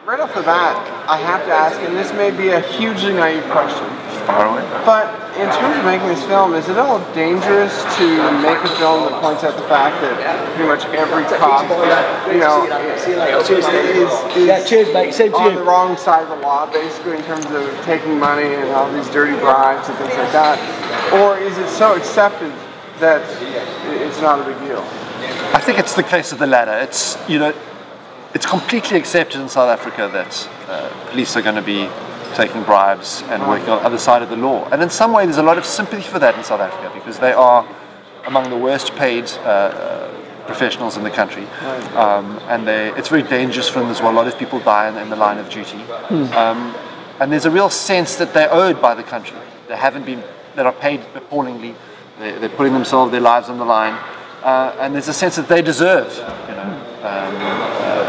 right off the bat, I have to ask, and this may be a hugely naive question, but in terms of making this film, is it all dangerous to make a film that points out the fact that pretty much every cop, you know, is on the wrong side of the law, basically, in terms of taking money and all these dirty bribes and things like that? Or is it so accepted that it's not a big deal? I think it's the case of the latter. It's, you know, it's completely accepted in South Africa that police are going to be taking bribes and working on the other side of the law. And in some way there's a lot of sympathy for that in South Africa, because they are among the worst paid professionals in the country. And it's very dangerous for them as well. A lot of people die in the line of duty. And there's a real sense that they're owed by the country. They are paid appallingly. They're putting themselves, their lives on the line. And there's a sense that they deserve, you know.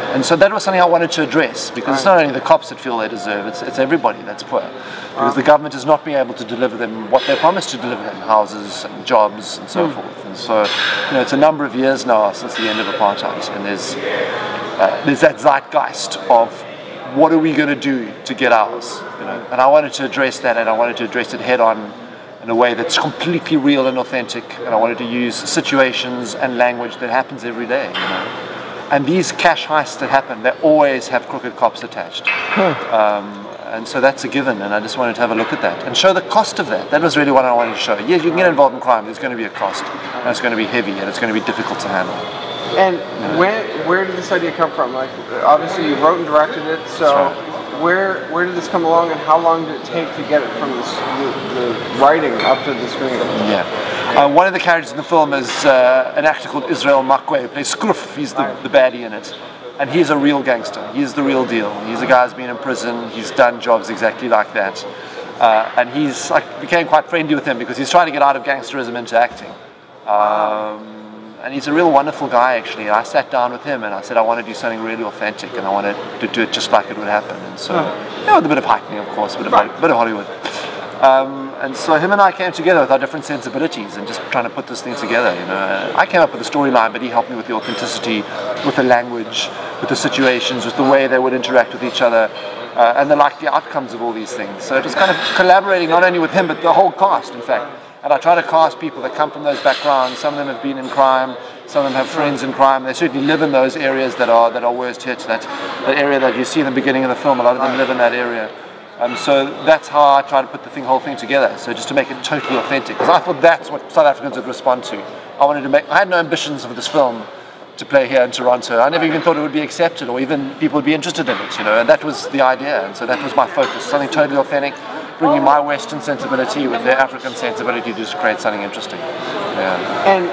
And so that was something I wanted to address, because it's not only the cops that feel they deserve, it's everybody that's poor. Because the government has not been able to deliver them what they promised to deliver them, houses and jobs and so forth. And so, you know, it's a number of years now since the end of apartheid, and there's that zeitgeist of what are we going to do to get ours, you know. And I wanted to address that, and I wanted to address it head on in a way that's completely real and authentic, and I wanted to use situations and language that happens every day, you know. And these cash heists that happen, they always have crooked cops attached. And so that's a given, and I just wanted to have a look at that and show the cost of that. That was really what I wanted to show. Yes, you can get involved in crime, there's going to be a cost, and it's going to be heavy, and it's going to be difficult to handle. And where did this idea come from? Like, obviously you wrote and directed it, so where did this come along, and how long did it take to get it from the writing up to the screen? One of the characters in the film is an actor called Israel Makwe, who plays Scruff. He's the baddie in it. And he's a real gangster. He's the real deal. He's a guy who's been in prison. He's done jobs exactly like that. And I became quite friendly with him because he's trying to get out of gangsterism into acting. And he's a real wonderful guy, actually. I sat down with him and I said I want to do something really authentic, and I wanted to do it just like it would happen. And so, you know, with a bit of heightening, of course, a bit of Hollywood. And so him and I came together with our different sensibilities and just trying to put this thing together, you know. I came up with the storyline, but he helped me with the authenticity, with the language, with the situations, with the way they would interact with each other, and the likely outcomes of all these things. So it was kind of collaborating not only with him, but the whole cast, in fact. And I try to cast people that come from those backgrounds. Some of them have been in crime, some of them have friends in crime. They certainly live in those areas that are worst hit. That area that you see in the beginning of the film, a lot of them live in that area. So that's how I try to put the whole thing together. So just to make it totally authentic, because I thought that's what South Africans would respond to. I had no ambitions for this film to play here in Toronto. I never even thought it would be accepted, or even people would be interested in it, you know. And that was the idea. And so that was my focus: something totally authentic, bringing my Western sensibility with their African sensibility to just create something interesting. And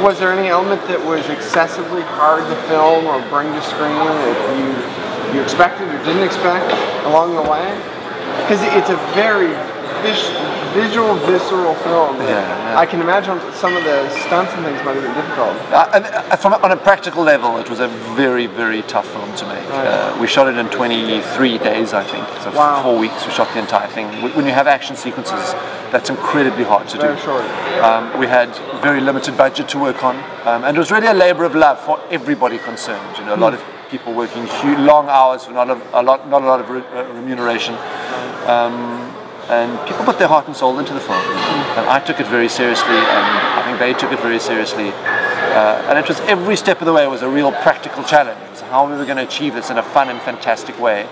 was there any element that was excessively hard to film or bring to screen that you expected or didn't expect along the way? Because it's a very visual, visceral film. I can imagine some of the stunts and things might have been difficult. On a practical level, it was a very, very tough film to make. We shot it in 23 days, I think. So 4 weeks we shot the entire thing. When you have action sequences, that's incredibly hard to do. Very short. We had very limited budget to work on, and it was really a labour of love for everybody concerned. You know, a lot of people working long hours for not a lot of remuneration. And people put their heart and soul into the film, and I took it very seriously, and I think they took it very seriously. And it was every step of the way. It was a real practical challenge. It was how we were going to achieve this in a fun and fantastic way.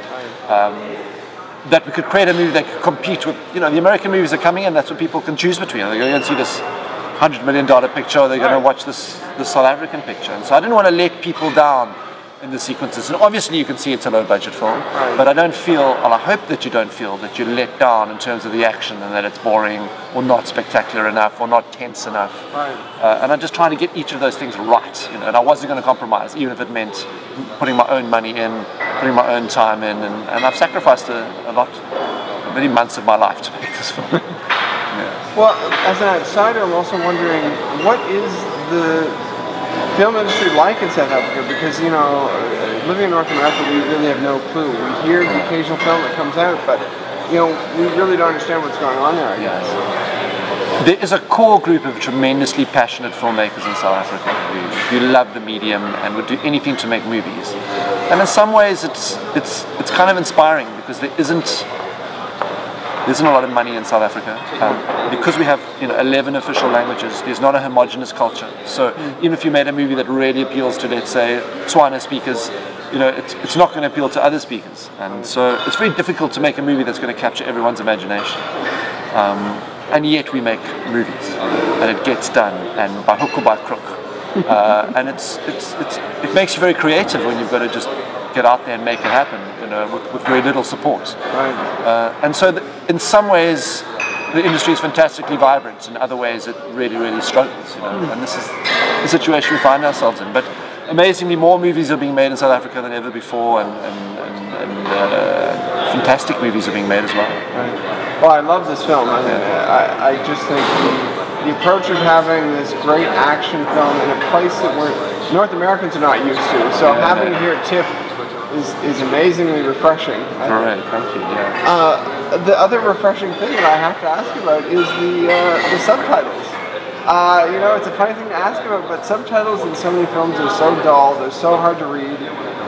That we could create a movie that could compete with, you know, the American movies are coming in. That's what people can choose between. They're going to see this $100 million picture, or they're going to watch this South African picture. And so I didn't want to let people down in the sequences. And obviously you can see it's a low budget film, but I don't feel, and I hope that you don't feel that you're let down in terms of the action, and that it's boring or not spectacular enough or not tense enough. And I'm just trying to get each of those things right, you know, and I wasn't going to compromise, even if it meant putting my own money in, putting my own time in, and I've sacrificed a lot, many months of my life to make this film. Well, as an outsider, I'm also wondering, what is the film industry like in South Africa? Because, you know, living in North America, we really have no clue. We hear the occasional film that comes out, but, you know, we really don't understand what's going on there, I guess. There is a core group of tremendously passionate filmmakers in South Africa who love the medium and would do anything to make movies. and in some ways it's kind of inspiring because there isn't a lot of money in South Africa. Because we have 11 official languages, there's not a homogenous culture. So even if you made a movie that really appeals to, let's say, Tswana speakers, it's not going to appeal to other speakers. And so it's very difficult to make a movie that's going to capture everyone's imagination. And yet we make movies, and it gets done, and by hook or by crook. And it makes you very creative when you've got to just get out there and make it happen, with very little support. Right. And so in some ways the industry is fantastically vibrant, in other ways it really, really struggles. And this is the situation we find ourselves in. But amazingly, more movies are being made in South Africa than ever before, and fantastic movies are being made as well. Right. Well, I love this film. I just think the approach of having this great action film in a place that North Americans are not used to. So having it here at TIFF is amazingly refreshing. All right, thank you. Yeah. The other refreshing thing that I have to ask about is the subtitles. It's a funny thing to ask about, but subtitles in so many films are so dull, they're so hard to read.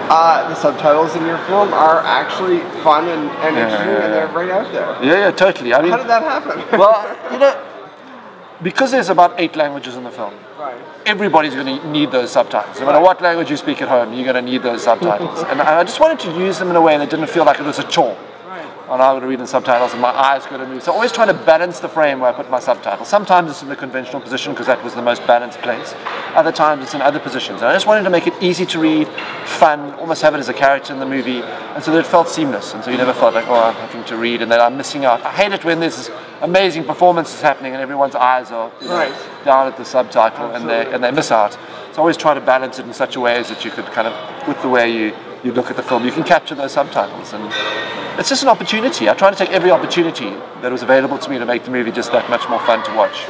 The subtitles in your film are actually fun and interesting, and they're right out there. Yeah, totally. I mean, how did that happen? Well, because there's about 8 languages in the film, right, everybody's going to need those subtitles. No matter what language you speak at home, you're going to need those subtitles. And I just wanted to use them in a way that didn't feel like it was a chore. And I would read in subtitles and my eyes could move. So always trying to balance the frame where I put my subtitles. Sometimes it's in the conventional position because that was the most balanced place. Other times it's in other positions. And I just wanted to make it easy to read, fun, almost have it as a character in the movie, and so that it felt seamless. And so you never felt like, oh, I'm having to read and that I'm missing out. I hate it when there's amazing performances happening and everyone's eyes are down at the subtitle and they miss out. So I always try to balance it in such a way as that you could kind of, with the way you look at the film, you can capture those subtitles. And it's just an opportunity. I try to take every opportunity that was available to me to make the movie just that much more fun to watch,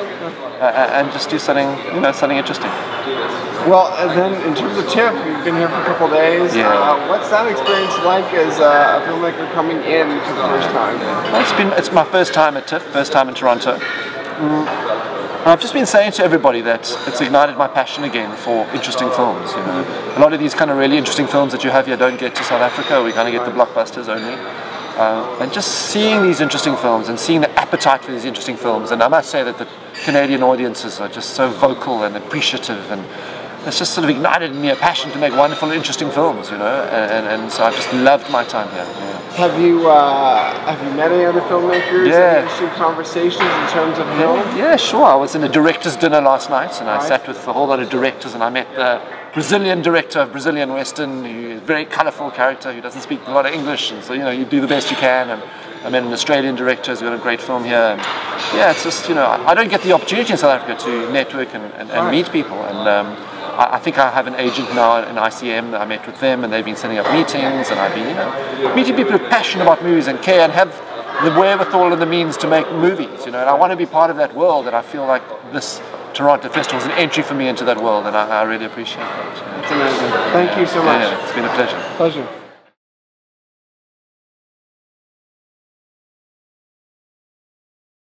and just do something, something interesting. Well, and then in terms of TIFF, you've been here for a couple of days. Yeah. What's that experience like as a filmmaker coming in for the first time? Well, it's my first time at TIFF, first time in Toronto. I've just been saying to everybody that it's ignited my passion again for interesting films. A lot of these kind of really interesting films that you have here don't get to South Africa. We kind of get the blockbusters only. And just seeing these interesting films and seeing the appetite for these interesting films, and I must say that the Canadian audiences are just so vocal and appreciative, and it's just sort of ignited in me a passion to make wonderful and interesting films, and so I've just loved my time here. Have you met any other filmmakers? Any interesting conversations in terms of film? Yeah, sure. I was in a director's dinner last night, and I sat with a whole lot of directors, and I met the Brazilian director of Brazilian Western, who is a very colourful character who doesn't speak a lot of English, and so you do the best you can. And I met an Australian director who's got a great film here. And it's just I don't get the opportunity in South Africa to network and meet people, and I think I have an agent now in ICM that I met with them, and they've been setting up meetings, and I've been meeting people who are passionate about movies and care and have the wherewithal and the means to make movies, and I want to be part of that world, and I feel like this Toronto Festival is an entry for me into that world, and I really appreciate that. It's amazing. Thank you so much. Yeah, it's been a pleasure. Pleasure.